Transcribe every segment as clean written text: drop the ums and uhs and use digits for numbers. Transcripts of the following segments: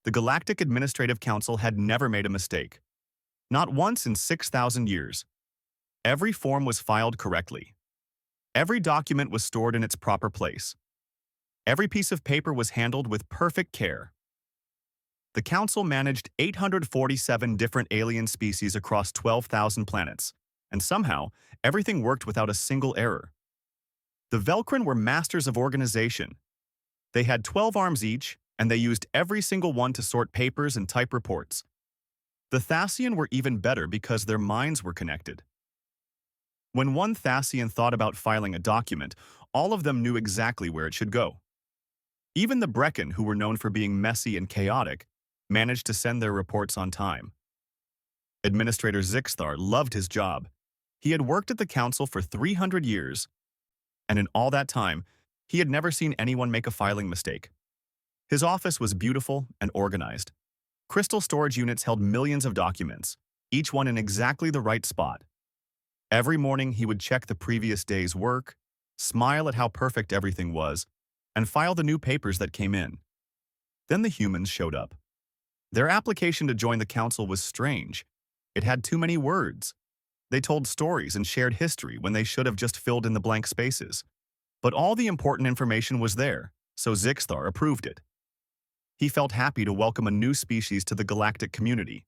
The Galactic Administrative Council had never made a mistake. Not once in 6,000 years. Every form was filed correctly. Every document was stored in its proper place. Every piece of paper was handled with perfect care. The Council managed 847 different alien species across 12,000 planets, and somehow, everything worked without a single error. The Velcrin were masters of organization. They had 12 arms each, and they used every single one to sort papers and type reports. The Thasian were even better because their minds were connected. When one Thasian thought about filing a document, all of them knew exactly where it should go. Even the Brecken, who were known for being messy and chaotic, managed to send their reports on time. Administrator Zixthar loved his job. He had worked at the council for 300 years, and in all that time, he had never seen anyone make a filing mistake. His office was beautiful and organized. Crystal storage units held millions of documents, each one in exactly the right spot. Every morning, he would check the previous day's work, smile at how perfect everything was, and file the new papers that came in. Then the humans showed up. Their application to join the council was strange. It had too many words. They told stories and shared history when they should have just filled in the blank spaces. But all the important information was there, so Zixthar approved it. He felt happy to welcome a new species to the galactic community.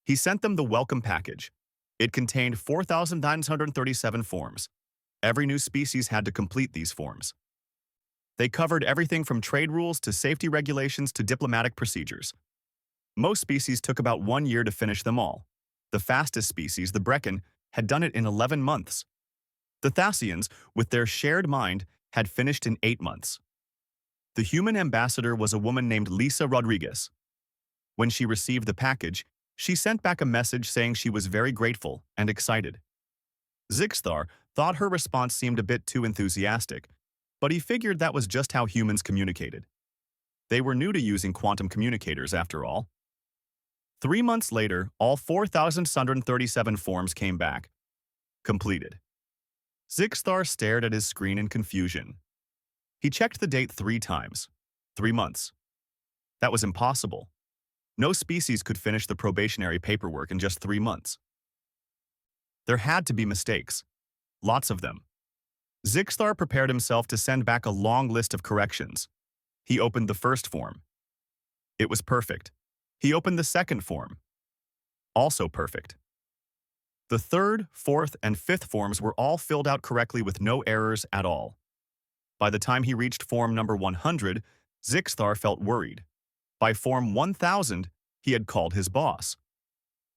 He sent them the welcome package. It contained 4,937 forms. Every new species had to complete these forms. They covered everything from trade rules to safety regulations to diplomatic procedures. Most species took about 1 year to finish them all. The fastest species, the Brecken, had done it in 11 months. The Thasians, with their shared mind, had finished in 8 months. The human ambassador was a woman named Lisa Rodriguez. When she received the package, she sent back a message saying she was very grateful and excited. Zixthar thought her response seemed a bit too enthusiastic, but he figured that was just how humans communicated. They were new to using quantum communicators, after all. 3 months later, all 4,637 forms came back. Completed. Zixthar stared at his screen in confusion. He checked the date 3 times. 3 months. That was impossible. No species could finish the probationary paperwork in just 3 months. There had to be mistakes. Lots of them. Zixthar prepared himself to send back a long list of corrections. He opened the first form. It was perfect. He opened the second form. Also perfect. The third, fourth, and fifth forms were all filled out correctly with no errors at all. By the time he reached form number 100, Zixthar felt worried. By form 1000, he had called his boss.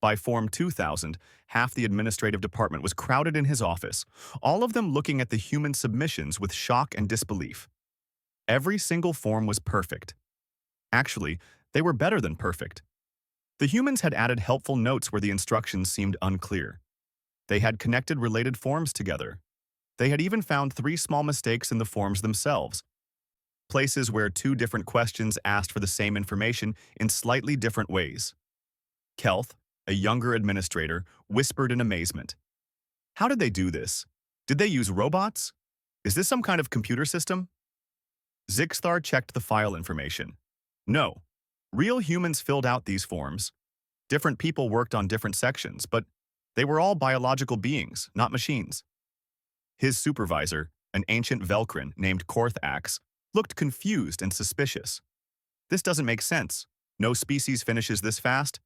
By form 2000, half the administrative department was crowded in his office, all of them looking at the human submissions with shock and disbelief. Every single form was perfect. Actually, they were better than perfect. The humans had added helpful notes where the instructions seemed unclear. They had connected related forms together. They had even found 3 small mistakes in the forms themselves. Places where 2 different questions asked for the same information in slightly different ways. Kelth, a younger administrator, whispered in amazement. How did they do this? Did they use robots? Is this some kind of computer system? Zixthar checked the file information. No. Real humans filled out these forms. Different people worked on different sections, but they were all biological beings, not machines. His supervisor, an ancient Velcrin named Korthax, looked confused and suspicious. This doesn't make sense. No species finishes this fast.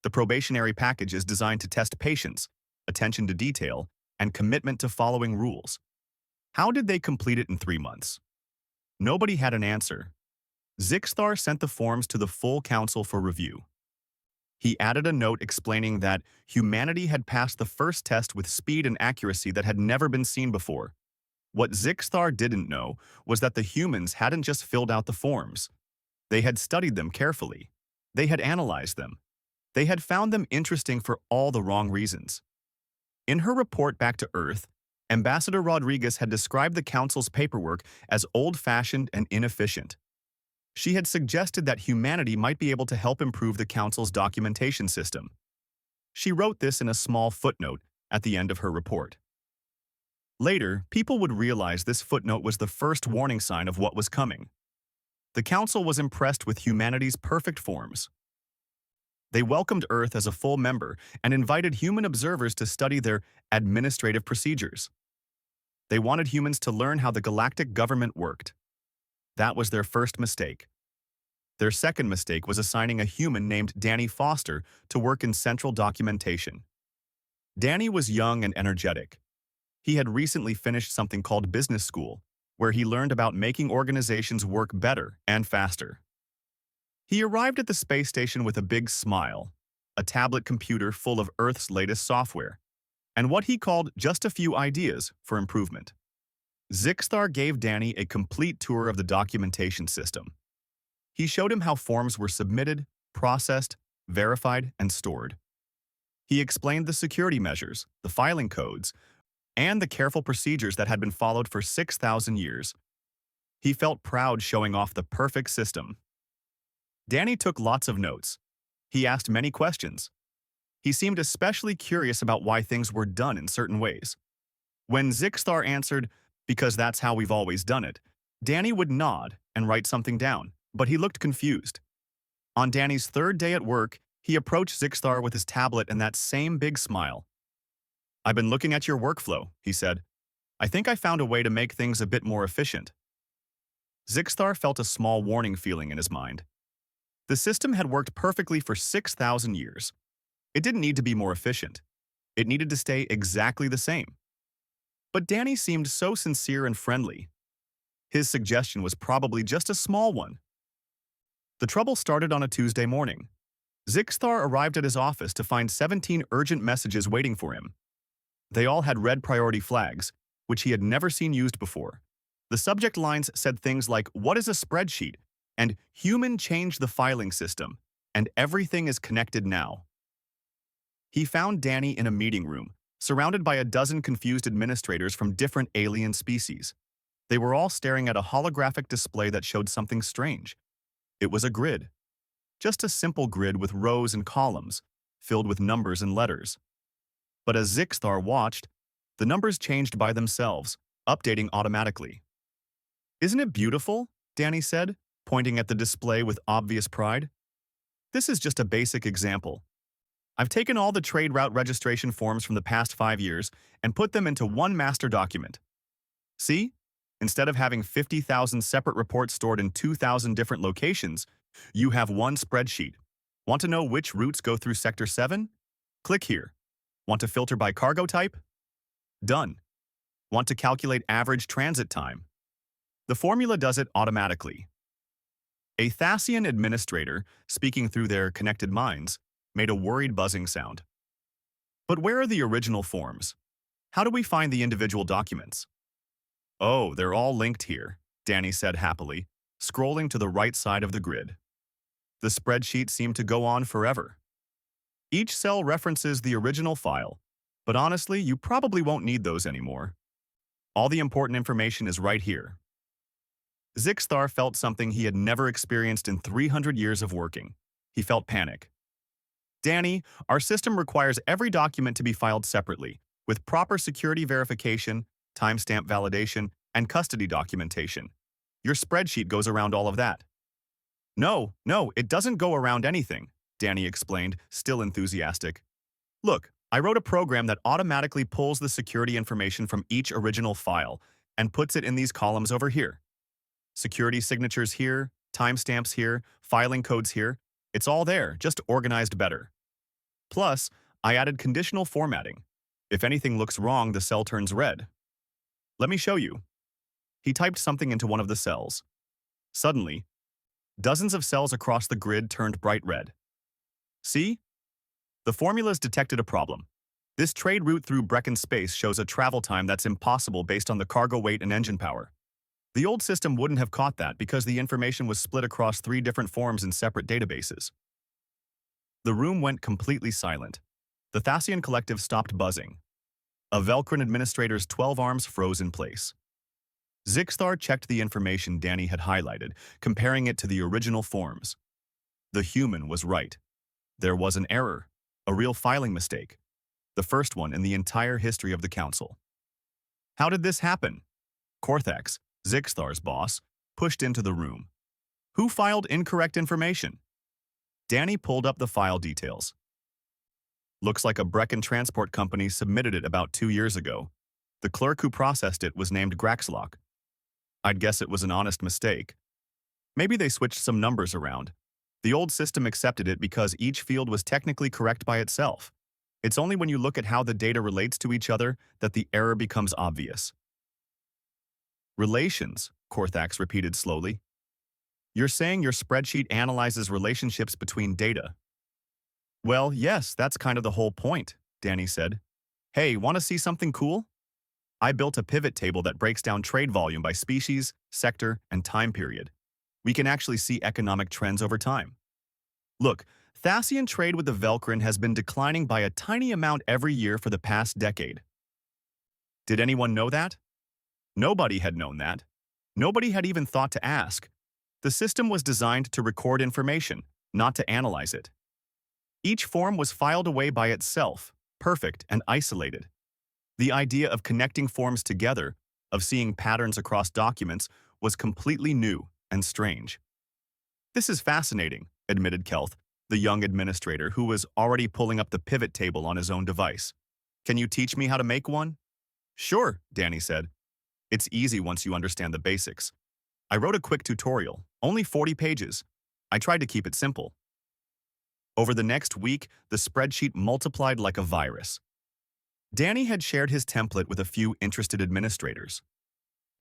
The probationary package is designed to test patience, attention to detail, and commitment to following rules. How did they complete it in 3 months? Nobody had an answer. Zixthar sent the forms to the full council for review. He added a note explaining that humanity had passed the first test with speed and accuracy that had never been seen before. What Zixthar didn't know was that the humans hadn't just filled out the forms. They had studied them carefully. They had analyzed them. They had found them interesting for all the wrong reasons. In her report back to Earth, Ambassador Rodriguez had described the council's paperwork as old-fashioned and inefficient. She had suggested that humanity might be able to help improve the council's documentation system. She wrote this in a small footnote at the end of her report. Later, people would realize this footnote was the first warning sign of what was coming. The council was impressed with humanity's perfect forms. They welcomed Earth as a full member and invited human observers to study their administrative procedures. They wanted humans to learn how the galactic government worked. That was their first mistake. Their second mistake was assigning a human named Danny Foster to work in central documentation. Danny was young and energetic. He had recently finished something called business school, where he learned about making organizations work better and faster. He arrived at the space station with a big smile, a tablet computer full of Earth's latest software, and what he called just a few ideas for improvement. Zixthar gave Danny a complete tour of the documentation system. He showed him how forms were submitted, processed, verified, and stored. He explained the security measures, the filing codes, and the careful procedures that had been followed for 6,000 years. He felt proud showing off the perfect system. Danny took lots of notes. He asked many questions. He seemed especially curious about why things were done in certain ways. When Zixthar answered, "Because that's how we've always done it," Danny would nod and write something down, but he looked confused. On Danny's third day at work, he approached Zixthar with his tablet and that same big smile. "I've been looking at your workflow," he said. "I think I found a way to make things a bit more efficient." Zixthar felt a small warning feeling in his mind. The system had worked perfectly for 6,000 years. It didn't need to be more efficient. It needed to stay exactly the same. But Danny seemed so sincere and friendly. His suggestion was probably just a small one. The trouble started on a Tuesday morning. Zixthar arrived at his office to find 17 urgent messages waiting for him. They all had red priority flags, which he had never seen used before. The subject lines said things like, "What is a spreadsheet?" and "Human changed the filing system," and "Everything is connected now." He found Danny in a meeting room, surrounded by a dozen confused administrators from different alien species. They were all staring at a holographic display that showed something strange. It was a grid. Just a simple grid with rows and columns, filled with numbers and letters. But as Zixthar watched, the numbers changed by themselves, updating automatically. "Isn't it beautiful?" Danny said, pointing at the display with obvious pride. "This is just a basic example. I've taken all the trade route registration forms from the past 5 years and put them into one master document. See? Instead of having 50,000 separate reports stored in 2,000 different locations, you have one spreadsheet. Want to know which routes go through Sector 7? Click here. Want to filter by cargo type? Done. Want to calculate average transit time? The formula does it automatically." A Thasian administrator, speaking through their connected minds, made a worried buzzing sound. "But where are the original forms? How do we find the individual documents?" "Oh, they're all linked here," Danny said happily, scrolling to the right side of the grid. The spreadsheet seemed to go on forever. Each cell references the original file, but honestly, you probably won't need those anymore. All the important information is right here. Zixthar felt something he had never experienced in 300 years of working. He felt panic. "Danny, our system requires every document to be filed separately, with proper security verification, timestamp validation, and custody documentation. Your spreadsheet goes around all of that." No, it doesn't go around anything," Danny explained, still enthusiastic. "Look, I wrote a program that automatically pulls the security information from each original file and puts it in these columns over here. Security signatures here, timestamps here, filing codes here. It's all there, just organized better. Plus, I added conditional formatting. If anything looks wrong, the cell turns red. Let me show you." He typed something into one of the cells. Suddenly, dozens of cells across the grid turned bright red. "See? The formulas detected a problem. This trade route through Brecon space shows a travel time that's impossible based on the cargo weight and engine power. The old system wouldn't have caught that because the information was split across 3 different forms in separate databases." The room went completely silent. The Thasian collective stopped buzzing. A Velcrin administrator's 12 arms froze in place. Zixthar checked the information Danny had highlighted, comparing it to the original forms. The human was right. There was an error, a real filing mistake, the first one in the entire history of the Council. "How did this happen?" Corthax, Zixthar's boss, pushed into the room. Who filed incorrect information? Danny pulled up the file details. Looks like a Brecken transport company submitted it about 2 years ago. The clerk who processed it was named Graxlock. I'd guess it was an honest mistake. Maybe they switched some numbers around. The old system accepted it because each field was technically correct by itself. It's only when you look at how the data relates to each other that the error becomes obvious. Relations, Korthax repeated slowly. You're saying your spreadsheet analyzes relationships between data? Well, yes, that's kind of the whole point, Danny said. Hey, want to see something cool? I built a pivot table that breaks down trade volume by species, sector, and time period. We can actually see economic trends over time. Look, Thasian trade with the Velcrin has been declining by a tiny amount every year for the past decade. Did anyone know that? Nobody had known that. Nobody had even thought to ask. The system was designed to record information, not to analyze it. Each form was filed away by itself, perfect and isolated. The idea of connecting forms together, of seeing patterns across documents, was completely new and strange. This is fascinating, admitted Kelth, the young administrator who was already pulling up the pivot table on his own device. Can you teach me how to make one? Sure, Danny said. It's easy once you understand the basics. I wrote a quick tutorial, only 40 pages. I tried to keep it simple. Over the next week, the spreadsheet multiplied like a virus. Danny had shared his template with a few interested administrators.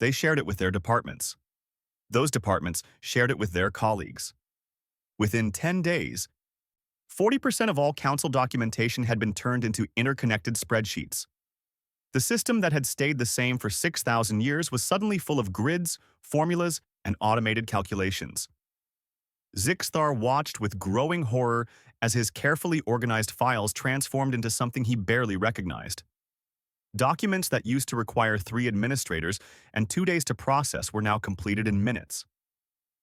They shared it with their departments. Those departments shared it with their colleagues. Within 10 days, 40% of all council documentation had been turned into interconnected spreadsheets. The system that had stayed the same for 6,000 years was suddenly full of grids, formulas, and automated calculations. Zixthar watched with growing horror as his carefully organized files transformed into something he barely recognized. Documents that used to require 3 administrators and 2 days to process were now completed in minutes.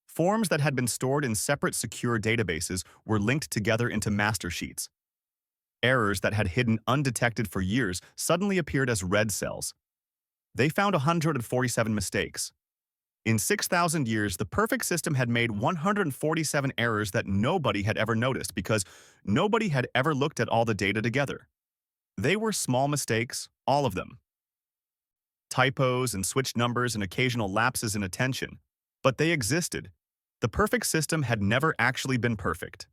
Forms that had been stored in separate secure databases were linked together into master sheets. Errors that had hidden undetected for years suddenly appeared as red cells. They found 147 mistakes. In 6,000 years, the perfect system had made 147 errors that nobody had ever noticed because nobody had ever looked at all the data together. They were small mistakes, all of them. Typos and switched numbers and occasional lapses in attention. But they existed. The perfect system had never actually been perfect.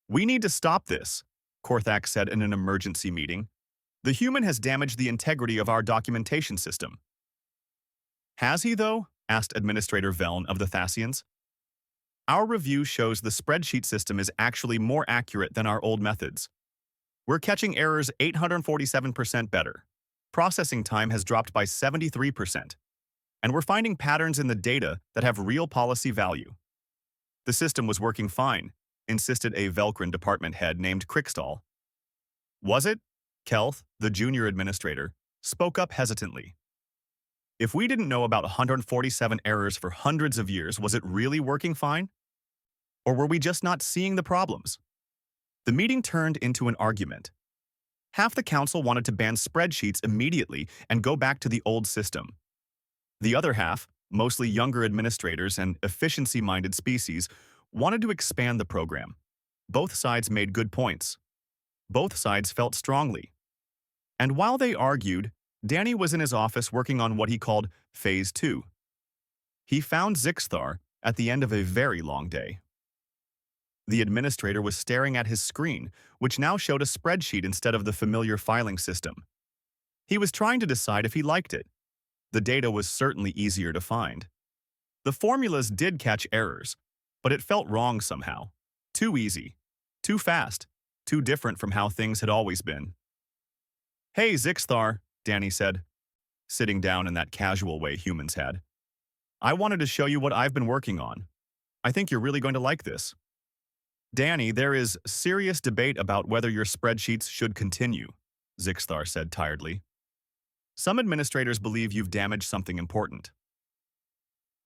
We need to stop this, Korthax said in an emergency meeting. The human has damaged the integrity of our documentation system. Has he, though? Asked Administrator Veln of the Thasians. Our review shows the spreadsheet system is actually more accurate than our old methods. We're catching errors 847% better. Processing time has dropped by 73%. And we're finding patterns in the data that have real policy value. The system was working fine, insisted a Velcrin department head named Krickstall. Was it? Kelth, the junior administrator, spoke up hesitantly. If we didn't know about 147 errors for hundreds of years, was it really working fine? Or were we just not seeing the problems? The meeting turned into an argument. Half the council wanted to ban spreadsheets immediately and go back to the old system. The other half, mostly younger administrators and efficiency-minded species, wanted to expand the program. Both sides made good points. Both sides felt strongly. And while they argued, Danny was in his office working on what he called Phase 2. He found Zixthar at the end of a very long day. The administrator was staring at his screen, which now showed a spreadsheet instead of the familiar filing system. He was trying to decide if he liked it. The data was certainly easier to find. The formulas did catch errors, but it felt wrong somehow. Too easy, too fast, too different from how things had always been. Hey, Zixthar, Danny said, sitting down in that casual way humans had. I wanted to show you what I've been working on. I think you're really going to like this. Danny, there is serious debate about whether your spreadsheets should continue, Zixthar said tiredly. Some administrators believe you've damaged something important.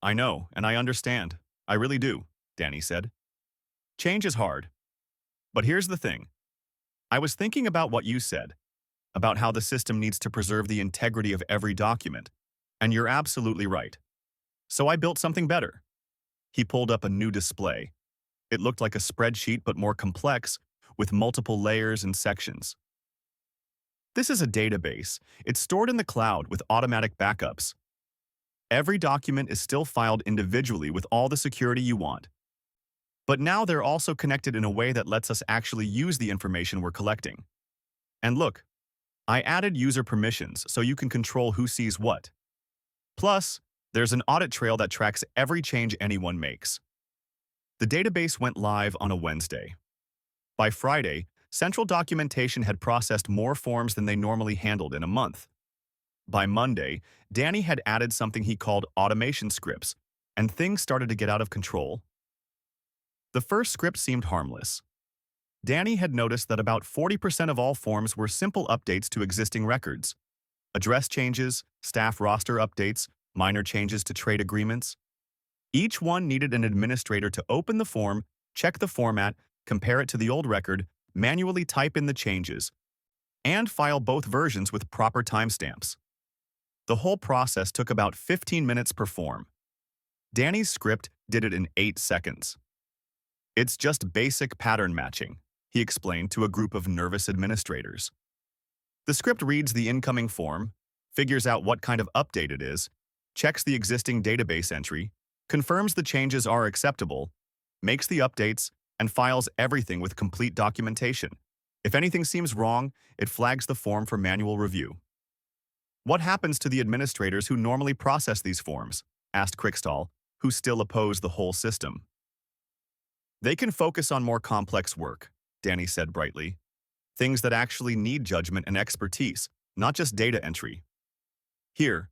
I know, and I understand. I really do, Danny said. Change is hard. But here's the thing. I was thinking about what you said, about how the system needs to preserve the integrity of every document, and you're absolutely right. So I built something better. He pulled up a new display. It looked like a spreadsheet but more complex, with multiple layers and sections. This is a database. It's stored in the cloud with automatic backups. Every document is still filed individually with all the security you want. But now they're also connected in a way that lets us actually use the information we're collecting. And look, I added user permissions so you can control who sees what. Plus, there's an audit trail that tracks every change anyone makes. The database went live on a Wednesday. By Friday, central documentation had processed more forms than they normally handled in a month. By Monday, Danny had added something he called automation scripts, and things started to get out of control. The first script seemed harmless. Danny had noticed that about 40% of all forms were simple updates to existing records. Address changes, staff roster updates, minor changes to trade agreements. Each one needed an administrator to open the form, check the format, compare it to the old record, manually type in the changes, and file both versions with proper timestamps. The whole process took about 15 minutes per form. Danny's script did it in 8 seconds. It's just basic pattern matching, he explained to a group of nervous administrators. The script reads the incoming form, figures out what kind of update it is, checks the existing database entry, confirms the changes are acceptable, makes the updates, and files everything with complete documentation. If anything seems wrong, it flags the form for manual review. What happens to the administrators who normally process these forms? Asked Crickstall, who still opposed the whole system. They can focus on more complex work, Danny said brightly. Things that actually need judgment and expertise, not just data entry. Here,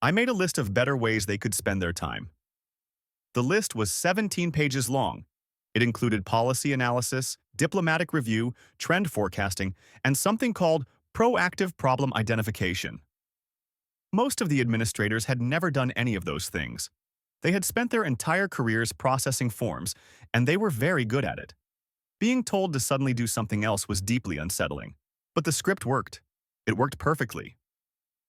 I made a list of better ways they could spend their time. The list was 17 pages long. It included policy analysis, diplomatic review, trend forecasting, and something called proactive problem identification. Most of the administrators had never done any of those things. They had spent their entire careers processing forms, and they were very good at it. Being told to suddenly do something else was deeply unsettling. But the script worked. It worked perfectly.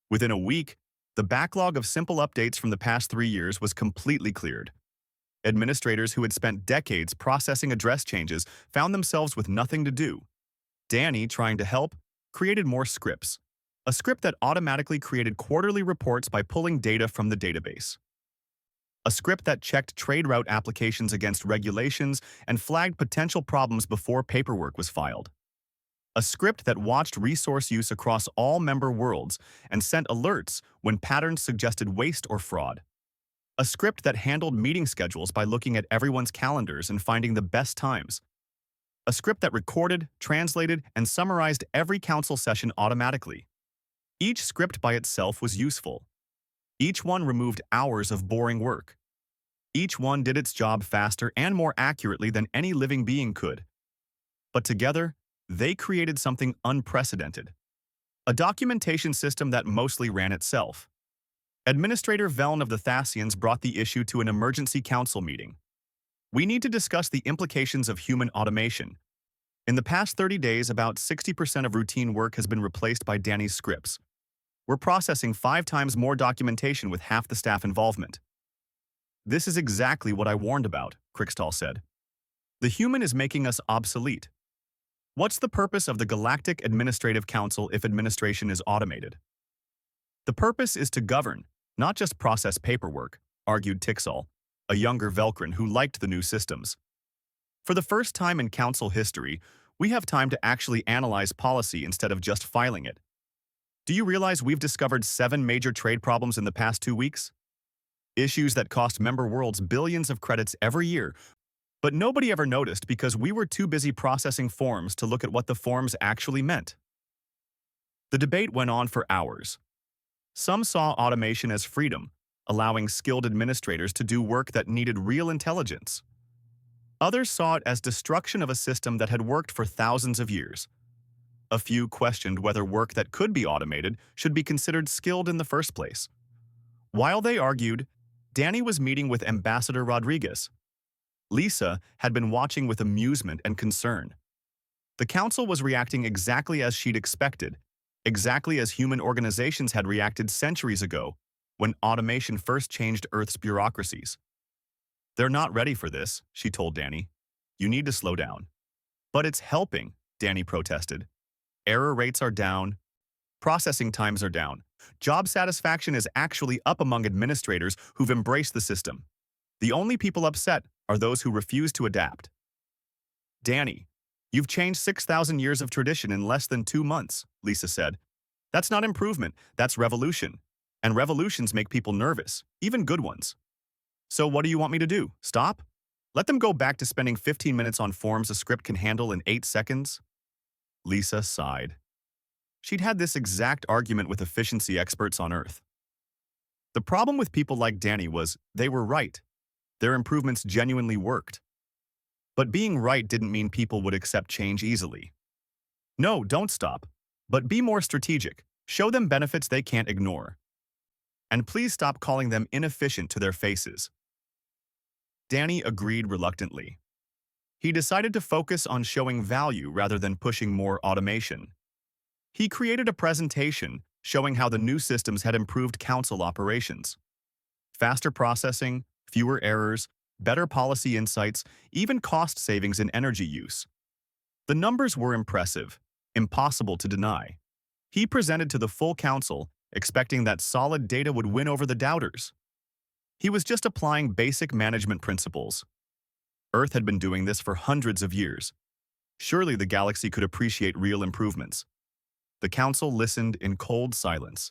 Within a week, the backlog of simple updates from the past 3 years was completely cleared. Administrators who had spent decades processing address changes found themselves with nothing to do. Danny, trying to help, created more scripts. A script that automatically created quarterly reports by pulling data from the database. A script that checked trade route applications against regulations and flagged potential problems before paperwork was filed. A script that watched resource use across all member worlds and sent alerts when patterns suggested waste or fraud. A script that handled meeting schedules by looking at everyone's calendars and finding the best times. A script that recorded, translated, and summarized every council session automatically. Each script by itself was useful. Each one removed hours of boring work. Each one did its job faster and more accurately than any living being could. But together, they created something unprecedented. A documentation system that mostly ran itself. Administrator Veln of the Thasians brought the issue to an emergency council meeting. We need to discuss the implications of human automation. In the past 30 days, about 60% of routine work has been replaced by Danny's scripts. We're processing 5 times more documentation with half the staff involvement. This is exactly what I warned about, Crickstall said. The human is making us obsolete. What's the purpose of the Galactic Administrative Council if administration is automated? The purpose is to govern, not just process paperwork, argued Tixall, a younger Velkrin who liked the new systems. For the first time in council history, we have time to actually analyze policy instead of just filing it. Do you realize we've discovered 7 major trade problems in the past 2 weeks? Issues that cost member worlds billions of credits every year, but nobody ever noticed because we were too busy processing forms to look at what the forms actually meant. The debate went on for hours. Some saw automation as freedom, allowing skilled administrators to do work that needed real intelligence. Others saw it as destruction of a system that had worked for thousands of years. A few questioned whether work that could be automated should be considered skilled in the first place. While they argued, Danny was meeting with Ambassador Rodriguez. Lisa had been watching with amusement and concern. The council was reacting exactly as she'd expected, exactly as human organizations had reacted centuries ago when automation first changed Earth's bureaucracies. They're not ready for this, she told Danny. You need to slow down. But it's helping, Danny protested. Error rates are down. Processing times are down. Job satisfaction is actually up among administrators who've embraced the system. The only people upset are those who refuse to adapt. Danny, you've changed 6,000 years of tradition in less than 2 months, Lisa said. That's not improvement, that's revolution. And revolutions make people nervous, even good ones. So what do you want me to do? Stop? Let them go back to spending 15 minutes on forms a script can handle in 8 seconds? Lisa sighed. She'd had this exact argument with efficiency experts on Earth. The problem with people like Danny was they were right. Their improvements genuinely worked. But being right didn't mean people would accept change easily. No, don't stop. But be more strategic. Show them benefits they can't ignore. And please stop calling them inefficient to their faces. Danny agreed reluctantly. He decided to focus on showing value rather than pushing more automation. He created a presentation showing how the new systems had improved council operations. Faster processing, fewer errors, better policy insights, even cost savings in energy use. The numbers were impressive, impossible to deny. He presented to the full council, expecting that solid data would win over the doubters. He was just applying basic management principles. Earth had been doing this for hundreds of years. Surely the galaxy could appreciate real improvements. The council listened in cold silence.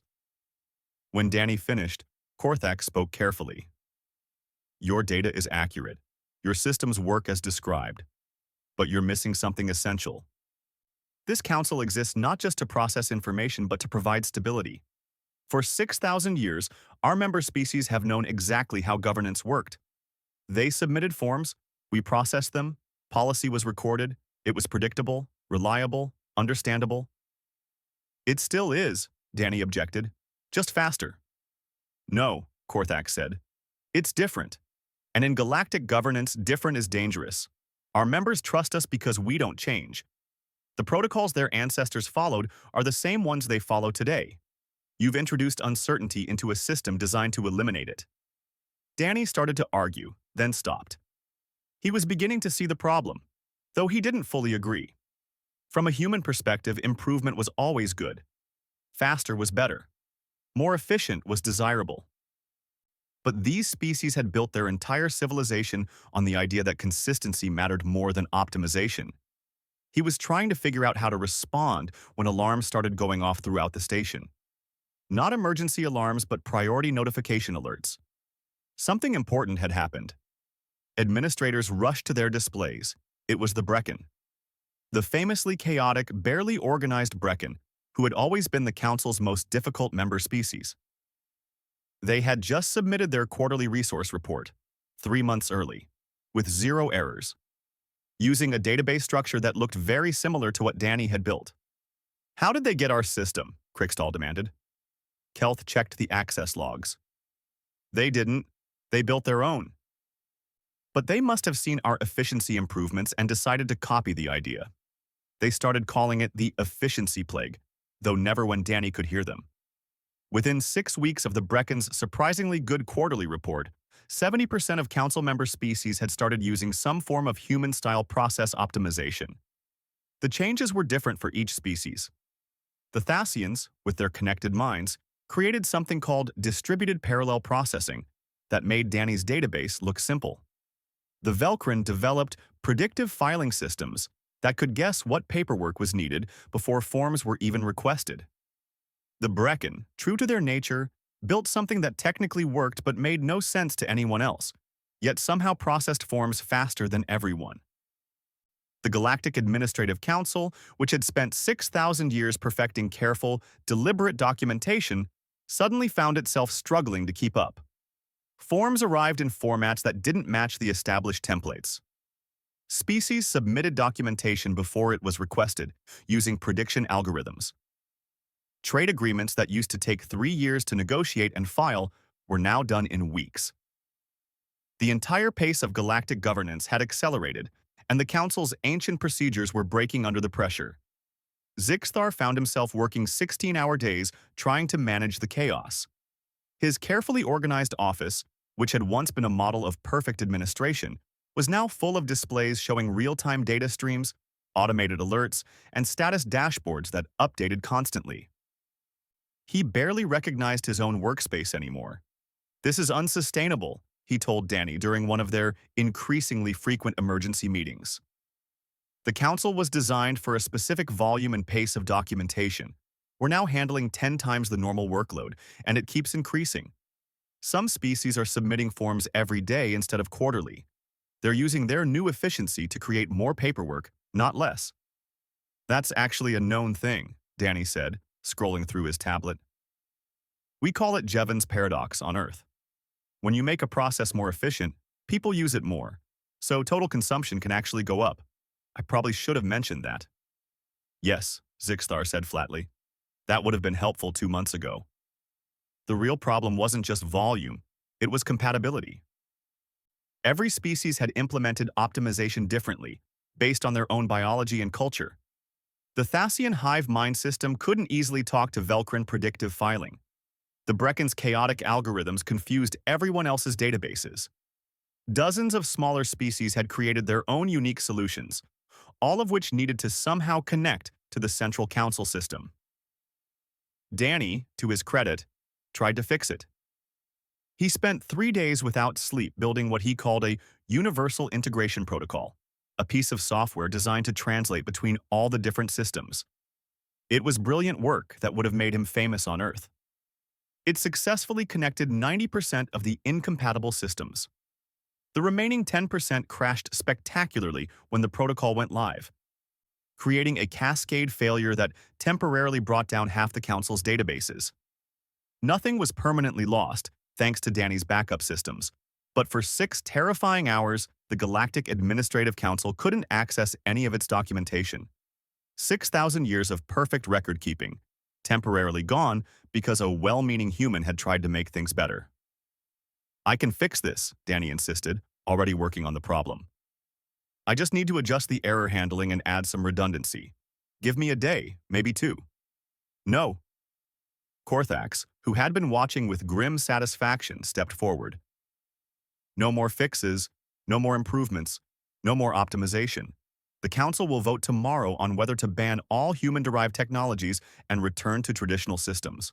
When Danny finished, Korthak spoke carefully. Your data is accurate. Your systems work as described. But you're missing something essential. This council exists not just to process information but to provide stability. For 6,000 years, our member species have known exactly how governance worked. They submitted forms, we processed them, policy was recorded, it was predictable, reliable, understandable. It still is, Danny objected, just faster. No, Korthak said. It's different. And in galactic governance, different is dangerous. Our members trust us because we don't change. The protocols their ancestors followed are the same ones they follow today. You've introduced uncertainty into a system designed to eliminate it. Danny started to argue, then stopped. He was beginning to see the problem, though he didn't fully agree. From a human perspective, improvement was always good. Faster was better. More efficient was desirable. But these species had built their entire civilization on the idea that consistency mattered more than optimization. He was trying to figure out how to respond when alarms started going off throughout the station. Not emergency alarms, but priority notification alerts. Something important had happened. Administrators rushed to their displays. It was the Brecken. The famously chaotic, barely organized Brecken, who had always been the Council's most difficult member species. They had just submitted their quarterly resource report, 3 months early, with 0 errors, using a database structure that looked very similar to what Danny had built. How did they get our system? Krikstal demanded. Kelth checked the access logs. They didn't. They built their own. But they must have seen our efficiency improvements and decided to copy the idea. They started calling it the efficiency plague, though never when Danny could hear them. Within 6 weeks of the Brecken's surprisingly good quarterly report, 70% of council member species had started using some form of human-style process optimization. The changes were different for each species. The Thasians, with their connected minds, created something called distributed parallel processing that made Danny's database look simple. The Velkrin developed predictive filing systems that could guess what paperwork was needed before forms were even requested. The Brecken, true to their nature, built something that technically worked but made no sense to anyone else, yet somehow processed forms faster than everyone. The Galactic Administrative Council, which had spent 6,000 years perfecting careful, deliberate documentation, suddenly found itself struggling to keep up. Forms arrived in formats that didn't match the established templates. Species submitted documentation before it was requested, using prediction algorithms. Trade agreements that used to take 3 years to negotiate and file were now done in weeks. The entire pace of galactic governance had accelerated, and the Council's ancient procedures were breaking under the pressure. Zixthar found himself working 16-hour days trying to manage the chaos. His carefully organized office, which had once been a model of perfect administration, was now full of displays showing real-time data streams, automated alerts, and status dashboards that updated constantly. He barely recognized his own workspace anymore. "This is unsustainable," he told Danny during one of their increasingly frequent emergency meetings. The council was designed for a specific volume and pace of documentation. We're now handling 10 times the normal workload, and it keeps increasing. Some species are submitting forms every day instead of quarterly. They're using their new efficiency to create more paperwork, not less. "That's actually a known thing," Danny said, scrolling through his tablet. "We call it Jevons paradox on Earth. When you make a process more efficient, people use it more, so total consumption can actually go up. I probably should have mentioned that." "Yes," Zixthar said flatly. "That would have been helpful 2 months ago." The real problem wasn't just volume, it was compatibility. Every species had implemented optimization differently, based on their own biology and culture. The Thasian hive mind system couldn't easily talk to Velcrin predictive filing. The Brecken's chaotic algorithms confused everyone else's databases. Dozens of smaller species had created their own unique solutions, all of which needed to somehow connect to the central council system. Danny, to his credit, tried to fix it. He spent 3 days without sleep building what he called a universal integration protocol, a piece of software designed to translate between all the different systems. It was brilliant work that would have made him famous on Earth. It successfully connected 90% of the incompatible systems. The remaining 10% crashed spectacularly when the protocol went live, creating a cascade failure that temporarily brought down half the council's databases. Nothing was permanently lost, thanks to Danny's backup systems, but for 6 terrifying hours, the Galactic Administrative Council couldn't access any of its documentation. 6,000 years of perfect record-keeping, temporarily gone because a well-meaning human had tried to make things better. "I can fix this," Danny insisted, already working on the problem. "I just need to adjust the error handling and add some redundancy. Give me a day, maybe 2. "No." Korthax, who had been watching with grim satisfaction, stepped forward. "No more fixes, no more improvements, no more optimization. The Council will vote tomorrow on whether to ban all human-derived technologies and return to traditional systems."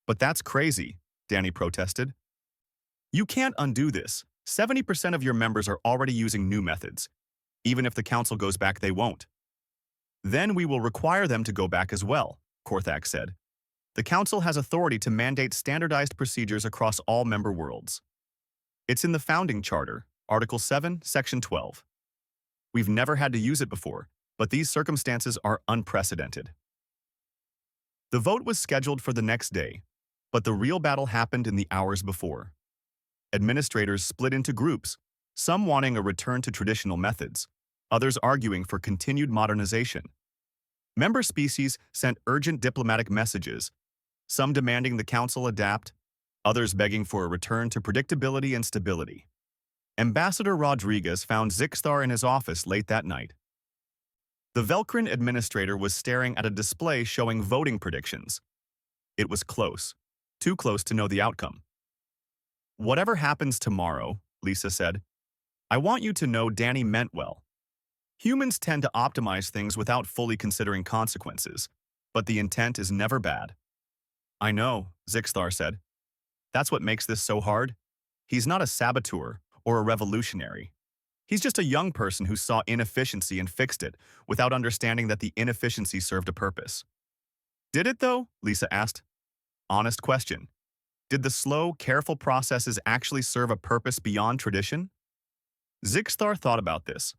"But that's crazy," Danny protested. "You can't undo this. 70% of your members are already using new methods. Even if the Council goes back, they won't." "Then we will require them to go back as well," Korthax said. "The Council has authority to mandate standardized procedures across all member worlds. It's in the Founding Charter, Article 7, Section 12. We've never had to use it before, but these circumstances are unprecedented." The vote was scheduled for the next day, but the real battle happened in the hours before. Administrators split into groups, some wanting a return to traditional methods, others arguing for continued modernization. Member species sent urgent diplomatic messages, some demanding the Council adapt, others begging for a return to predictability and stability. Ambassador Rodriguez found Zixthar in his office late that night. The Velcrin administrator was staring at a display showing voting predictions. It was close, too close to know the outcome. "Whatever happens tomorrow," Lisa said, "I want you to know Danny meant well. Humans tend to optimize things without fully considering consequences, but the intent is never bad." "I know," Zixthar said. "That's what makes this so hard. He's not a saboteur or a revolutionary. He's just a young person who saw inefficiency and fixed it, without understanding that the inefficiency served a purpose." "Did it, though?" Lisa asked. "Honest question. Did the slow, careful processes actually serve a purpose beyond tradition?" Zixthar thought about this.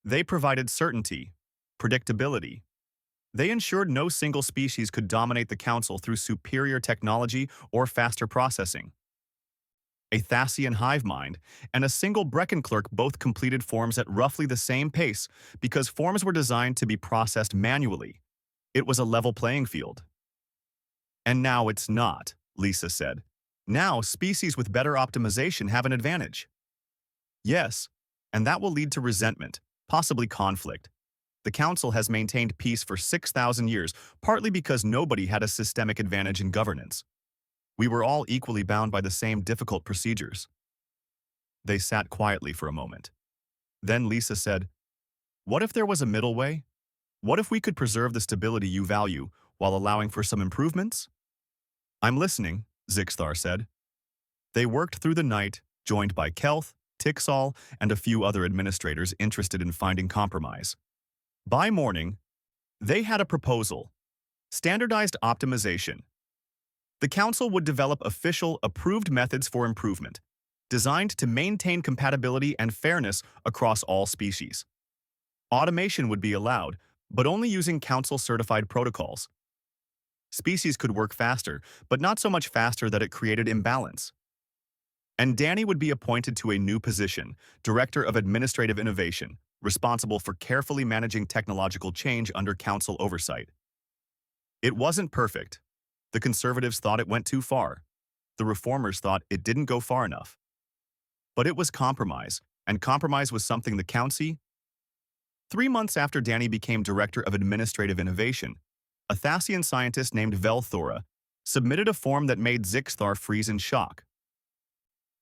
"They provided certainty, predictability. They ensured no single species could dominate the Council through superior technology or faster processing. A Thasian hive mind and a single Brecken clerk both completed forms at roughly the same pace because forms were designed to be processed manually. It was a level playing field." "And now it's not," Lisa said. "Now species with better optimization have an advantage." "Yes, and that will lead to resentment, possibly conflict. The Council has maintained peace for 6,000 years, partly because nobody had a systemic advantage in governance. We were all equally bound by the same difficult procedures. They sat quietly for a moment. Then Lisa said, "What if there was a middle way? What if we could preserve the stability you value while allowing for some improvements?" "I'm listening," Zixthar said. They worked through the night, joined by Kelth, Tixall, and a few other administrators interested in finding compromise. By morning, they had a proposal: standardized optimization. The Council would develop official, approved methods for improvement, designed to maintain compatibility and fairness across all species. Automation would be allowed, but only using Council-certified protocols. Species could work faster, but not so much faster that it created imbalance. And Danny would be appointed to a new position, Director of Administrative Innovation, responsible for carefully managing technological change under Council oversight. It wasn't perfect. The conservatives thought it went too far. The reformers thought it didn't go far enough. But it was compromise, and compromise was something the Council. 3 months after Danny became Director of Administrative Innovation, a Thasian scientist named Velthora submitted a form that made Zixthar freeze in shock.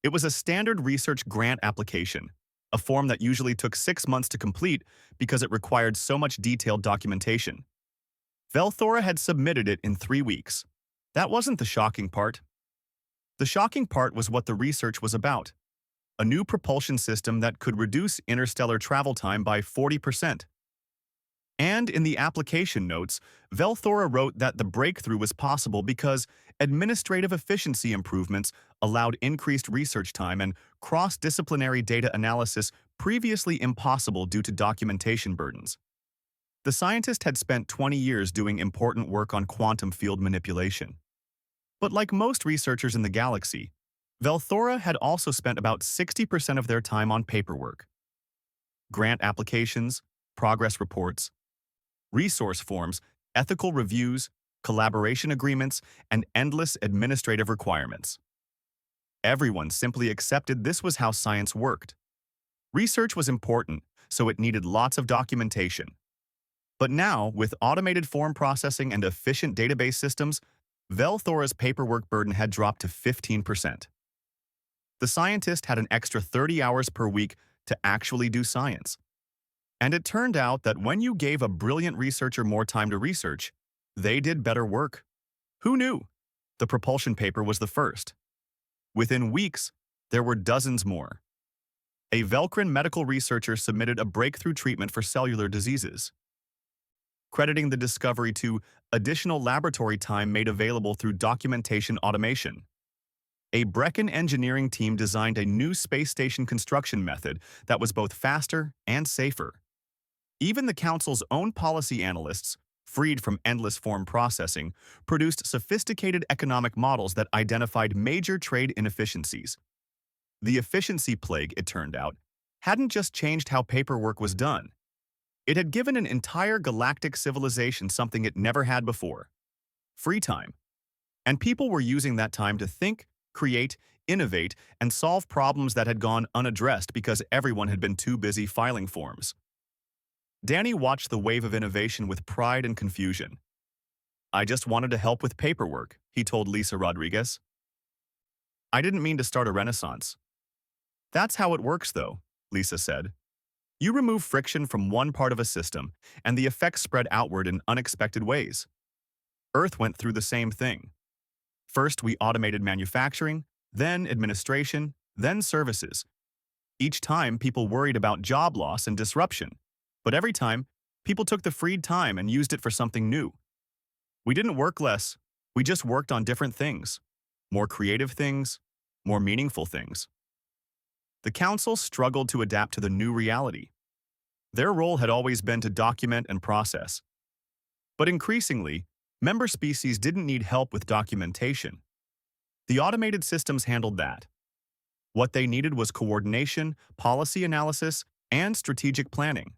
It was a standard research grant application, a form that usually took 6 months to complete because it required so much detailed documentation. Velthora had submitted it in 3 weeks. That wasn't the shocking part. The shocking part was what the research was about: a new propulsion system that could reduce interstellar travel time by 40%. And in the application notes, Velthora wrote that the breakthrough was possible because administrative efficiency improvements allowed increased research time and cross-disciplinary data analysis previously impossible due to documentation burdens. The scientist had spent 20 years doing important work on quantum field manipulation. But like most researchers in the galaxy, Velthora had also spent about 60% of their time on paperwork. Grant applications, progress reports, resource forms, ethical reviews, collaboration agreements, and endless administrative requirements. Everyone simply accepted this was how science worked. Research was important, so it needed lots of documentation. But now, with automated form processing and efficient database systems, Velthora's paperwork burden had dropped to 15%. The scientist had an extra 30 hours per week to actually do science. And it turned out that when you gave a brilliant researcher more time to research, they did better work. Who knew? The propulsion paper was the first. Within weeks, there were dozens more. A Velcrin medical researcher submitted a breakthrough treatment for cellular diseases, crediting the discovery to additional laboratory time made available through documentation automation. A Brecken engineering team designed a new space station construction method that was both faster and safer. Even the Council's own policy analysts, freed from endless form processing, produced sophisticated economic models that identified major trade inefficiencies. The efficiency plague, it turned out, hadn't just changed how paperwork was done. It had given an entire galactic civilization something it never had before: free time. And people were using that time to think, create, innovate, and solve problems that had gone unaddressed because everyone had been too busy filing forms. Danny watched the wave of innovation with pride and confusion. "I just wanted to help with paperwork," he told Lisa Rodriguez. "I didn't mean to start a renaissance." "That's how it works, though," Lisa said. "You remove friction from one part of a system, and the effects spread outward in unexpected ways. Earth went through the same thing. First, we automated manufacturing, then administration, then services. Each time, people worried about job loss and disruption. But every time, people took the freed time and used it for something new. We didn't work less, we just worked on different things. More creative things, more meaningful things." The Council struggled to adapt to the new reality. Their role had always been to document and process. But increasingly, member species didn't need help with documentation. The automated systems handled that. What they needed was coordination, policy analysis, and strategic planning.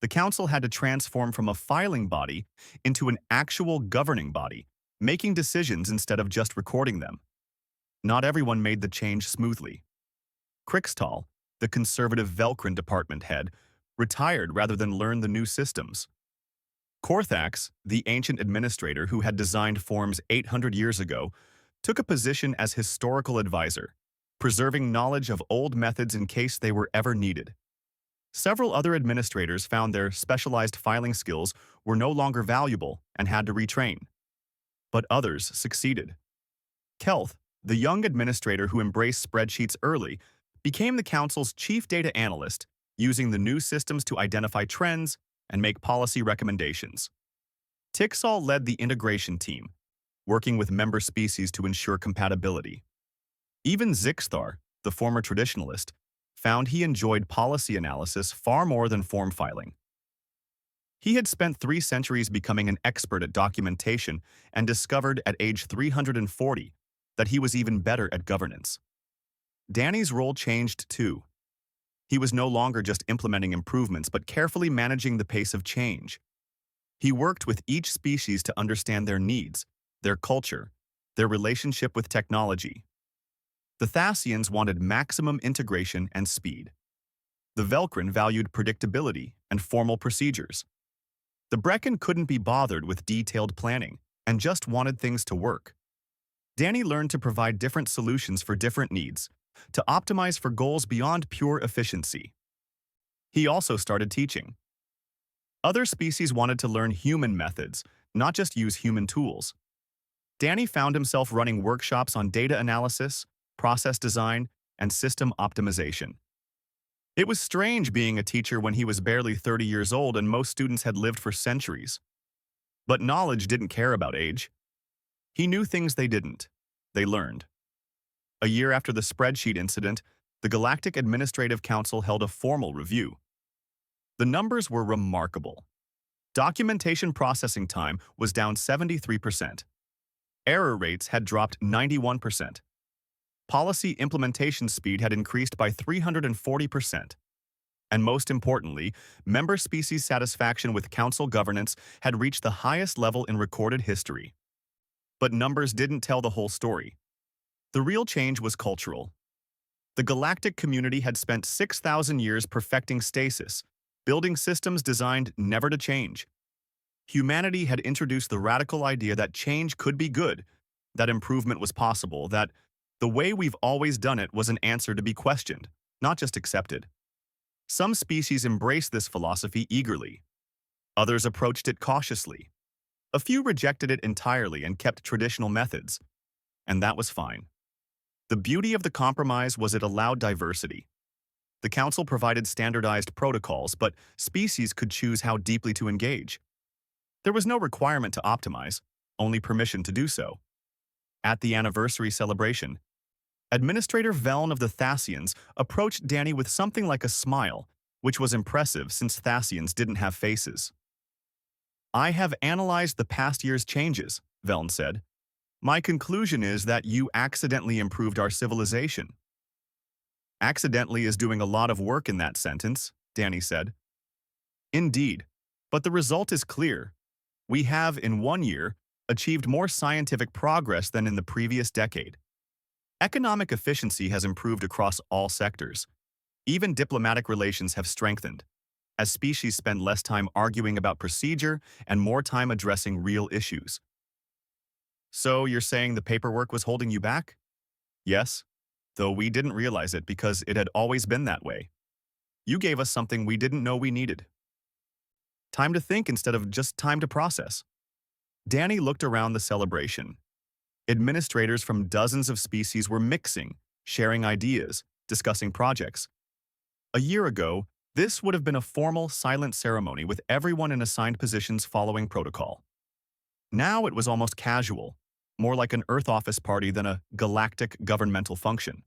The Council had to transform from a filing body into an actual governing body, making decisions instead of just recording them. Not everyone made the change smoothly. Crixtal, the conservative Velcrin department head, retired rather than learn the new systems. Korthax, the ancient administrator who had designed forms 800 years ago, took a position as historical advisor, preserving knowledge of old methods in case they were ever needed. Several other administrators found their specialized filing skills were no longer valuable and had to retrain. But others succeeded. Kelth, the young administrator who embraced spreadsheets early, became the council's chief data analyst, using the new systems to identify trends and make policy recommendations. Tixall led the integration team, working with member species to ensure compatibility. Even Zixthar, the former traditionalist, found he enjoyed policy analysis far more than form filing. He had spent 3 centuries becoming an expert at documentation and discovered at age 340 that he was even better at governance. Danny's role changed too. He was no longer just implementing improvements but carefully managing the pace of change. He worked with each species to understand their needs, their culture, their relationship with technology. The Thasians wanted maximum integration and speed. The Velkrin valued predictability and formal procedures. The Brecken couldn't be bothered with detailed planning and just wanted things to work. Danny learned to provide different solutions for different needs, to optimize for goals beyond pure efficiency. He also started teaching. Other species wanted to learn human methods, not just use human tools. Danny found himself running workshops on data analysis, process design, and system optimization. It was strange being a teacher when he was barely 30 years old and most students had lived for centuries. But knowledge didn't care about age. He knew things they didn't. They learned. A year after the spreadsheet incident, the Galactic Administrative Council held a formal review. The numbers were remarkable. Documentation processing time was down 73%. Error rates had dropped 91%. Policy implementation speed had increased by 340%. And most importantly, member species satisfaction with council governance had reached the highest level in recorded history. But numbers didn't tell the whole story. The real change was cultural. The galactic community had spent 6,000 years perfecting stasis, building systems designed never to change. Humanity had introduced the radical idea that change could be good, that improvement was possible, that the way we've always done it was an answer to be questioned, not just accepted. Some species embraced this philosophy eagerly. Others approached it cautiously. A few rejected it entirely and kept traditional methods. And that was fine. The beauty of the compromise was it allowed diversity. The council provided standardized protocols, but species could choose how deeply to engage. There was no requirement to optimize, only permission to do so. At the anniversary celebration, Administrator Veln of the Thasians approached Danny with something like a smile, which was impressive since Thasians didn't have faces. "I have analyzed the past year's changes," Veln said. "My conclusion is that you accidentally improved our civilization." "Accidentally" is doing a lot of work in that sentence, Danny said. "Indeed, but the result is clear. We have, in 1 year, achieved more scientific progress than in the previous decade. Economic efficiency has improved across all sectors. Even diplomatic relations have strengthened, as species spend less time arguing about procedure and more time addressing real issues." "So you're saying the paperwork was holding you back?" "Yes, though we didn't realize it because it had always been that way. You gave us something we didn't know we needed. Time to think instead of just time to process." Danny looked around the celebration. Administrators from dozens of species were mixing, sharing ideas, discussing projects. A year ago, this would have been a formal, silent ceremony with everyone in assigned positions following protocol. Now it was almost casual, more like an Earth office party than a galactic governmental function.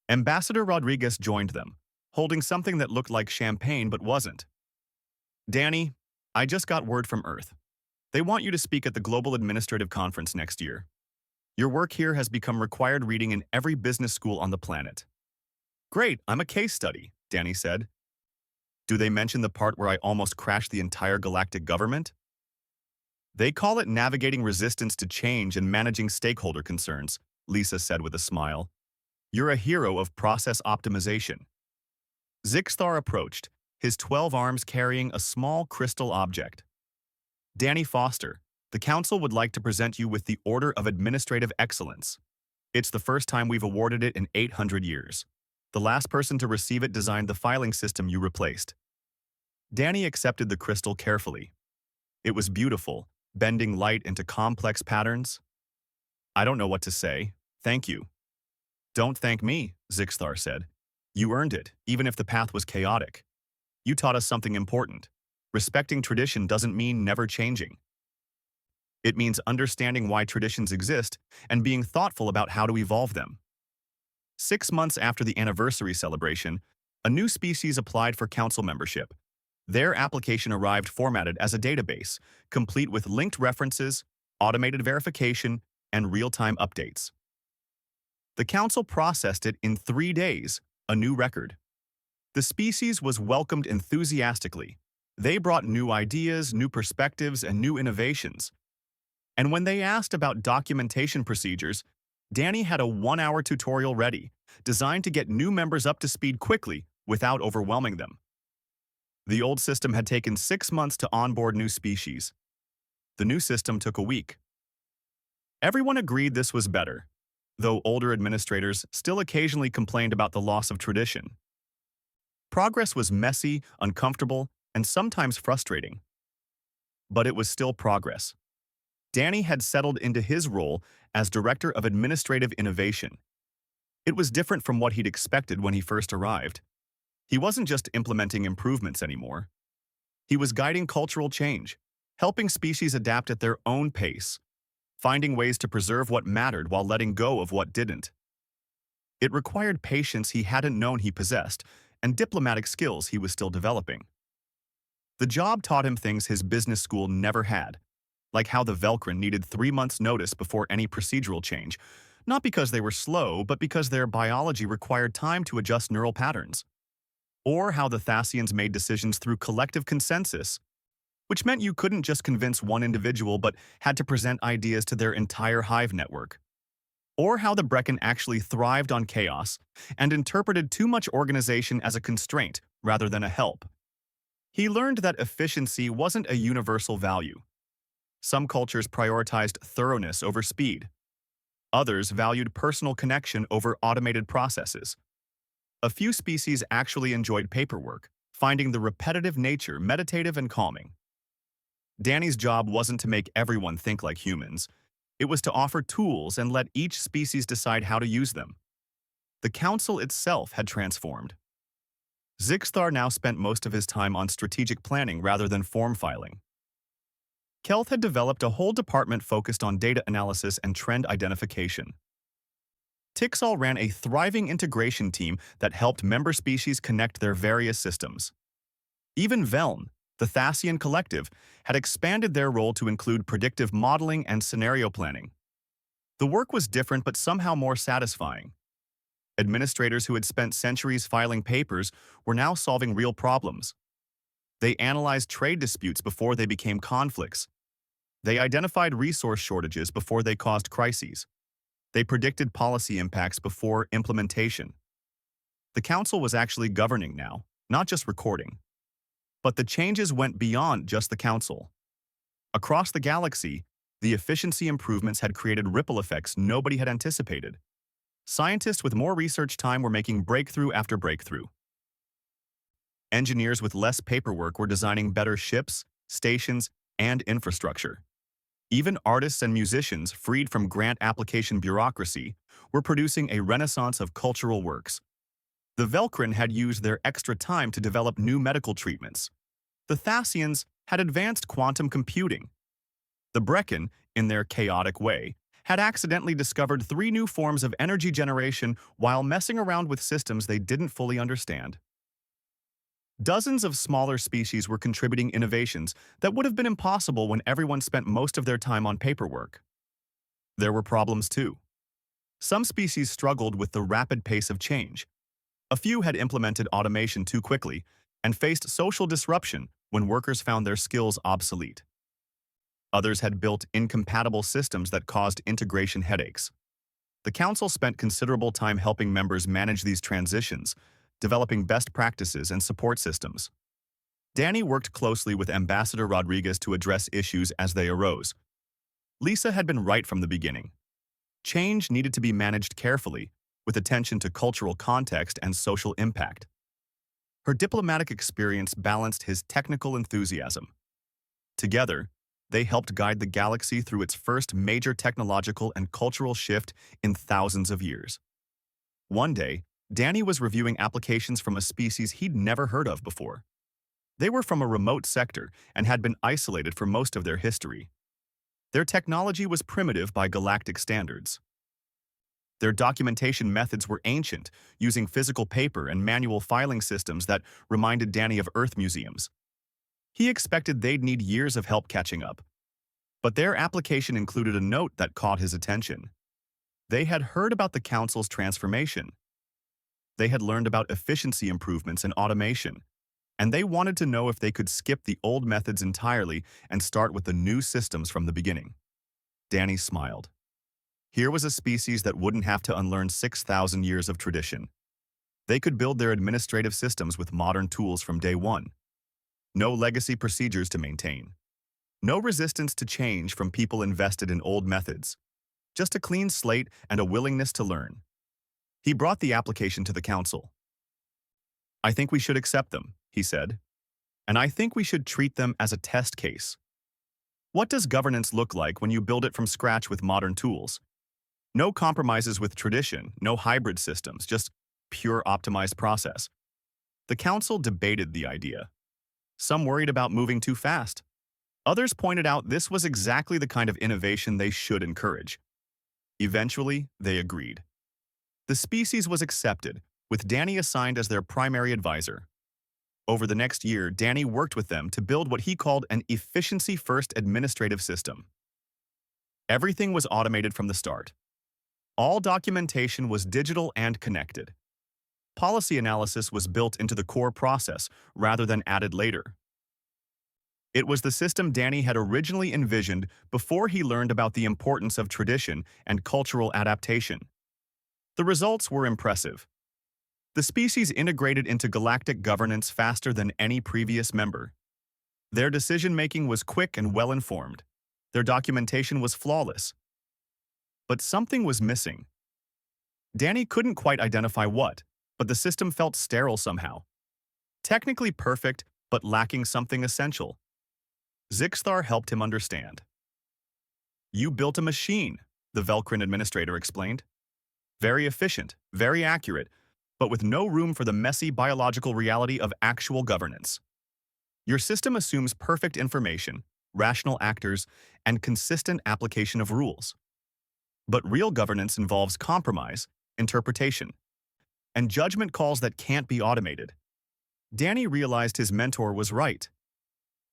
Ambassador Rodriguez joined them, holding something that looked like champagne but wasn't. "Danny, I just got word from Earth. They want you to speak at the Global Administrative Conference next year. Your work here has become required reading in every business school on the planet." "Great, I'm a case study," Danny said. "Do they mention the part where I almost crashed the entire galactic government?" "They call it navigating resistance to change and managing stakeholder concerns," Lisa said with a smile. "You're a hero of process optimization." Zixthar approached, his 12 arms carrying a small crystal object. "Danny Foster, The Council would like to present you with the Order of Administrative Excellence. It's the first time we've awarded it in 800 years. The last person to receive it designed the filing system you replaced. Danny accepted the crystal carefully. It was beautiful, bending light into complex patterns. I don't know what to say. Thank you. Don't thank me, Zixthar said. You earned it, even if the path was chaotic. You taught us something important. Respecting tradition doesn't mean never changing. It means understanding why traditions exist and being thoughtful about how to evolve them. 6 months after the anniversary celebration, a new species applied for council membership. Their application arrived formatted as a database, complete with linked references, automated verification, and real-time updates. The council processed it in 3 days, a new record. The species was welcomed enthusiastically. They brought new ideas, new perspectives, and new innovations. And when they asked about documentation procedures, Danny had a 1-hour tutorial ready, designed to get new members up to speed quickly without overwhelming them. The old system had taken 6 months to onboard new species. The new system took a week. Everyone agreed this was better, though older administrators still occasionally complained about the loss of tradition. Progress was messy, uncomfortable, and sometimes frustrating. But it was still progress. Danny had settled into his role as Director of Administrative Innovation. It was different from what he'd expected when he first arrived. He wasn't just implementing improvements anymore. He was guiding cultural change, helping species adapt at their own pace, finding ways to preserve what mattered while letting go of what didn't. It required patience he hadn't known he possessed and diplomatic skills he was still developing. The job taught him things his business school never had, like how the Velcrin needed 3 months' notice before any procedural change, not because they were slow, but because their biology required time to adjust neural patterns. Or how the Thasians made decisions through collective consensus, which meant you couldn't just convince one individual but had to present ideas to their entire hive network. Or how the Brecken actually thrived on chaos and interpreted too much organization as a constraint rather than a help. He learned that efficiency wasn't a universal value. Some cultures prioritized thoroughness over speed. Others valued personal connection over automated processes. A few species actually enjoyed paperwork, finding the repetitive nature meditative and calming. Danny's job wasn't to make everyone think like humans. It was to offer tools and let each species decide how to use them. The council itself had transformed. Zixthar now spent most of his time on strategic planning rather than form filing. Kelth had developed a whole department focused on data analysis and trend identification. Tixall ran a thriving integration team that helped member species connect their various systems. Even Veln, the Thasian collective, had expanded their role to include predictive modeling and scenario planning. The work was different but somehow more satisfying. Administrators who had spent centuries filing papers were now solving real problems. They analyzed trade disputes before they became conflicts. They identified resource shortages before they caused crises. They predicted policy impacts before implementation. The council was actually governing now, not just recording. But the changes went beyond just the council. Across the galaxy, the efficiency improvements had created ripple effects nobody had anticipated. Scientists with more research time were making breakthrough after breakthrough. Engineers with less paperwork were designing better ships, stations, and infrastructure. Even artists and musicians, freed from grant application bureaucracy, were producing a renaissance of cultural works. The Velcrin had used their extra time to develop new medical treatments. The Thasians had advanced quantum computing. The Brecken, in their chaotic way, had accidentally discovered 3 new forms of energy generation while messing around with systems they didn't fully understand. Dozens of smaller species were contributing innovations that would have been impossible when everyone spent most of their time on paperwork. There were problems too. Some species struggled with the rapid pace of change. A few had implemented automation too quickly and faced social disruption when workers found their skills obsolete. Others had built incompatible systems that caused integration headaches. The council spent considerable time helping members manage these transitions, developing best practices and support systems. Danny worked closely with Ambassador Rodriguez to address issues as they arose. Lisa had been right from the beginning. Change needed to be managed carefully, with attention to cultural context and social impact. Her diplomatic experience balanced his technical enthusiasm. Together, they helped guide the galaxy through its first major technological and cultural shift in thousands of years. One day, Danny was reviewing applications from a species he'd never heard of before. They were from a remote sector and had been isolated for most of their history. Their technology was primitive by galactic standards. Their documentation methods were ancient, using physical paper and manual filing systems that reminded Danny of Earth museums. He expected they'd need years of help catching up. But their application included a note that caught his attention. They had heard about the Council's transformation. They had learned about efficiency improvements and automation, and they wanted to know if they could skip the old methods entirely and start with the new systems from the beginning. Danny smiled. Here was a species that wouldn't have to unlearn 6,000 years of tradition. They could build their administrative systems with modern tools from day one. No legacy procedures to maintain. No resistance to change from people invested in old methods. Just a clean slate and a willingness to learn. He brought the application to the Council. "I think we should accept them," he said. "And I think we should treat them as a test case. What does governance look like when you build it from scratch with modern tools? No compromises with tradition, no hybrid systems, just pure optimized process." The Council debated the idea. Some worried about moving too fast. Others pointed out this was exactly the kind of innovation they should encourage. Eventually, they agreed. The species was accepted, with Danny assigned as their primary advisor. Over the next year, Danny worked with them to build what he called an efficiency-first administrative system. Everything was automated from the start. All documentation was digital and connected. Policy analysis was built into the core process rather than added later. It was the system Danny had originally envisioned before he learned about the importance of tradition and cultural adaptation. The results were impressive. The species integrated into galactic governance faster than any previous member. Their decision-making was quick and well-informed. Their documentation was flawless. But something was missing. Danny couldn't quite identify what, but the system felt sterile somehow. Technically perfect, but lacking something essential. Zixthar helped him understand. "You built a machine," the Velcrin administrator explained. "Very efficient, very accurate, but with no room for the messy biological reality of actual governance. Your system assumes perfect information, rational actors, and consistent application of rules. But real governance involves compromise, interpretation, and judgment calls that can't be automated." Danny realized his mentor was right.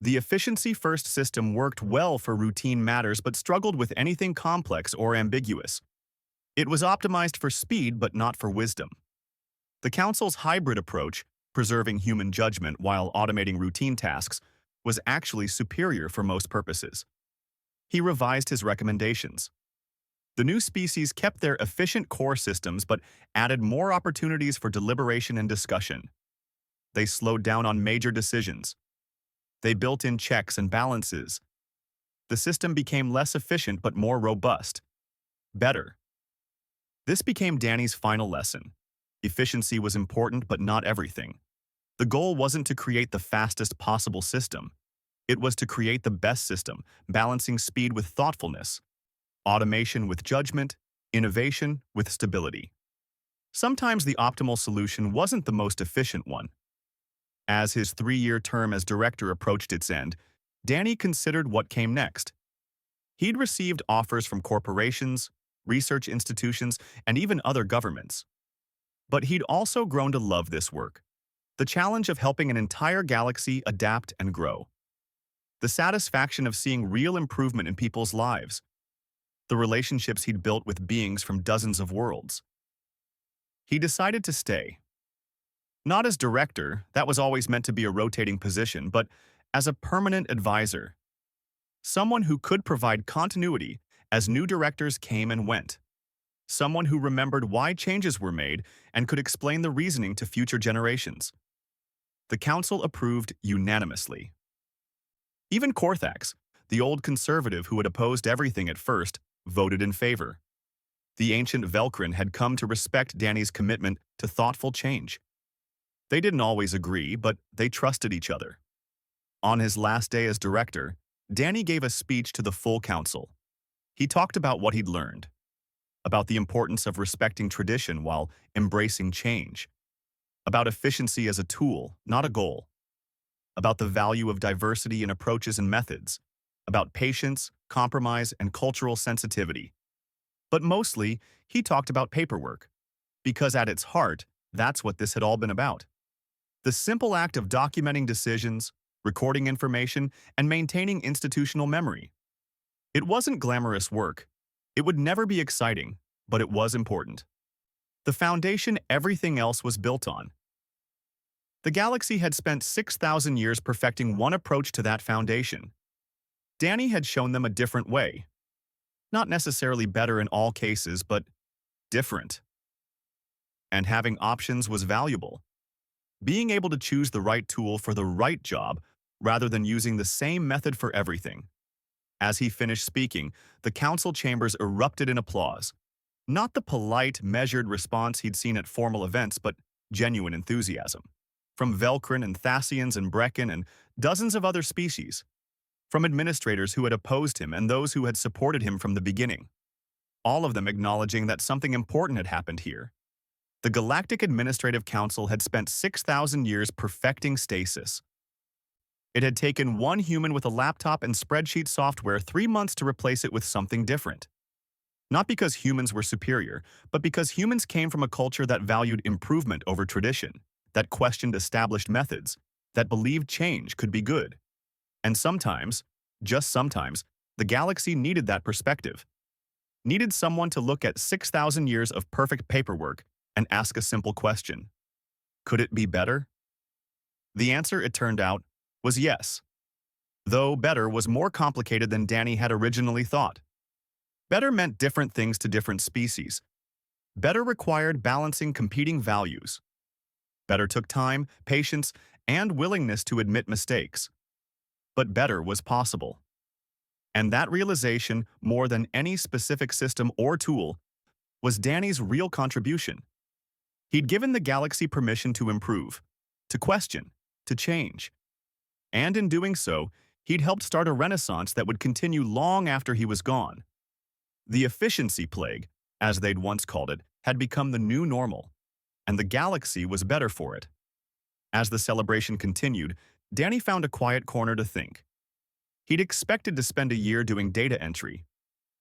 The efficiency-first system worked well for routine matters but struggled with anything complex or ambiguous. It was optimized for speed but not for wisdom. The Council's hybrid approach, preserving human judgment while automating routine tasks, was actually superior for most purposes. He revised his recommendations. The new species kept their efficient core systems but added more opportunities for deliberation and discussion. They slowed down on major decisions. They built in checks and balances. The system became less efficient but more robust. Better. This became Danny's final lesson. Efficiency was important but not everything. The goal wasn't to create the fastest possible system. It was to create the best system, balancing speed with thoughtfulness, automation with judgment, innovation with stability. Sometimes the optimal solution wasn't the most efficient one. As his 3-year term as director approached its end, Danny considered what came next. He'd received offers from corporations, research institutions, and even other governments. But he'd also grown to love this work, the challenge of helping an entire galaxy adapt and grow. The satisfaction of seeing real improvement in people's lives. The relationships he'd built with beings from dozens of worlds. He decided to stay. Not as director, that was always meant to be a rotating position, but as a permanent advisor. Someone who could provide continuity as new directors came and went. Someone who remembered why changes were made and could explain the reasoning to future generations. The Council approved unanimously. Even Korthax, The old conservative who had opposed everything at first voted in favor. The ancient Velcrin had come to respect Danny's commitment to thoughtful change. They didn't always agree, but they trusted each other. On his last day as director, Danny gave a speech to the full council. He talked about what he'd learned, about the importance of respecting tradition while embracing change, about efficiency as a tool, not a goal, about the value of diversity in approaches and methods, about patience, compromise, and cultural sensitivity. But mostly, he talked about paperwork, because at its heart, that's what this had all been about. The simple act of documenting decisions, recording information, and maintaining institutional memory. It wasn't glamorous work. It would never be exciting, but it was important. The foundation everything else was built on. The galaxy had spent 6,000 years perfecting one approach to that foundation. Danny had shown them a different way. Not necessarily better in all cases, but different. And having options was valuable. Being able to choose the right tool for the right job rather than using the same method for everything. As he finished speaking, the council chambers erupted in applause. Not the polite, measured response he'd seen at formal events, but genuine enthusiasm. From Velcrin and Thasians and Brecken and dozens of other species. From administrators who had opposed him and those who had supported him from the beginning. All of them acknowledging that something important had happened here. The Galactic Administrative Council had spent 6,000 years perfecting stasis. It had taken one human with a laptop and spreadsheet software 3 months to replace it with something different. Not because humans were superior, but because humans came from a culture that valued improvement over tradition, that questioned established methods, that believed change could be good. And sometimes, just sometimes, the galaxy needed that perspective. Needed someone to look at 6,000 years of perfect paperwork and ask a simple question. Could it be better? The answer, it turned out, was yes. Though better was more complicated than Danny had originally thought. Better meant different things to different species. Better required balancing competing values. Better took time, patience, and willingness to admit mistakes. But better was possible. And that realization, more than any specific system or tool, was Danny's real contribution. He'd given the galaxy permission to improve, to question, to change. And in doing so, he'd helped start a renaissance that would continue long after he was gone. The efficiency plague, as they'd once called it, had become the new normal, and the galaxy was better for it. As the celebration continued, Danny found a quiet corner to think. He'd expected to spend a year doing data entry.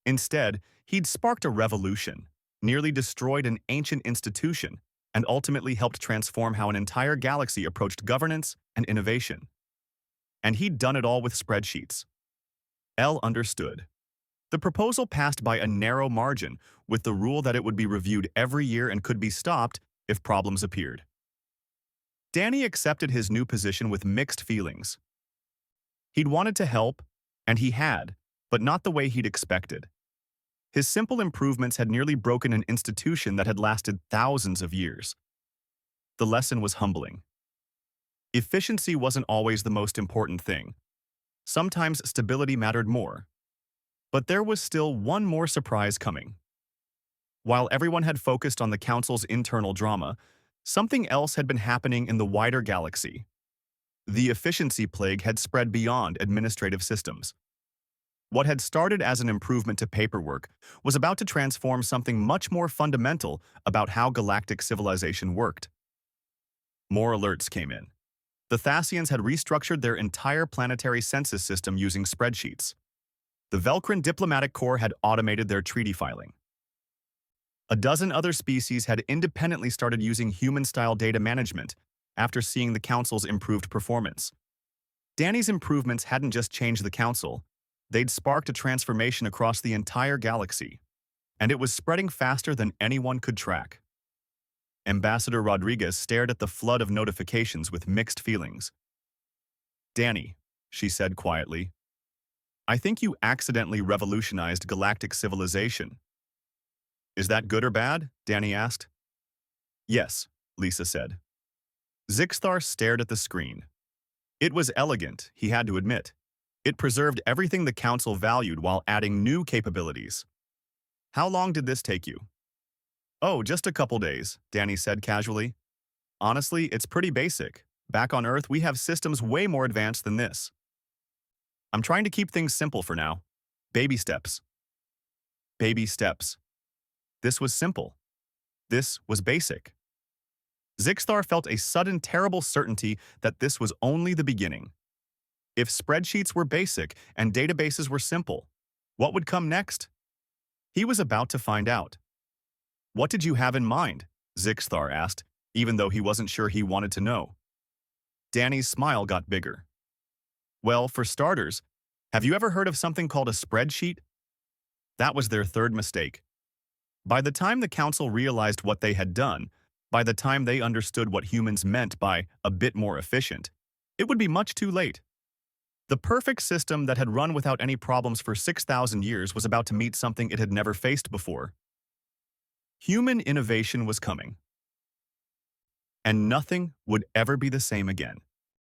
Instead, he'd sparked a revolution, nearly destroyed an ancient institution, and ultimately helped transform how an entire galaxy approached governance and innovation. And he'd done it all with spreadsheets. L understood. The proposal passed by a narrow margin, with the rule that it would be reviewed every year and could be stopped if problems appeared. Danny accepted his new position with mixed feelings. He'd wanted to help, and he had, but not the way he'd expected. His simple improvements had nearly broken an institution that had lasted thousands of years. The lesson was humbling. Efficiency wasn't always the most important thing. Sometimes stability mattered more. But there was still one more surprise coming. While everyone had focused on the Council's internal drama, something else had been happening in the wider galaxy. The efficiency plague had spread beyond administrative systems. What had started as an improvement to paperwork was about to transform something much more fundamental about how galactic civilization worked. More alerts came in. The Thasians had restructured their entire planetary census system using spreadsheets. The Velcrin Diplomatic Corps had automated their treaty filing. A dozen other species had independently started using human-style data management after seeing the Council's improved performance. Danny's improvements hadn't just changed the Council, they'd sparked a transformation across the entire galaxy, and it was spreading faster than anyone could track. Ambassador Rodriguez stared at the flood of notifications with mixed feelings. "Danny," she said quietly, "I think you accidentally revolutionized galactic civilization." "Is that good or bad?" Danny asked. "Yes," Lisa said. Zixthar stared at the screen. It was elegant, he had to admit. It preserved everything the Council valued while adding new capabilities. How long did this take you? Oh, just a couple days, Danny said casually. Honestly, it's pretty basic. Back on Earth, we have systems way more advanced than this. I'm trying to keep things simple for now. Baby steps. Baby steps. This was simple. This was basic. Zixthar felt a sudden terrible certainty that this was only the beginning. If spreadsheets were basic and databases were simple, what would come next? He was about to find out. What did you have in mind? Zixthar asked, even though he wasn't sure he wanted to know. Danny's smile got bigger. Well, for starters, have you ever heard of something called a spreadsheet? That was their third mistake. By the time the Council realized what they had done, by the time they understood what humans meant by a bit more efficient, it would be much too late. The perfect system that had run without any problems for 6,000 years was about to meet something it had never faced before. Human innovation was coming. And nothing would ever be the same again.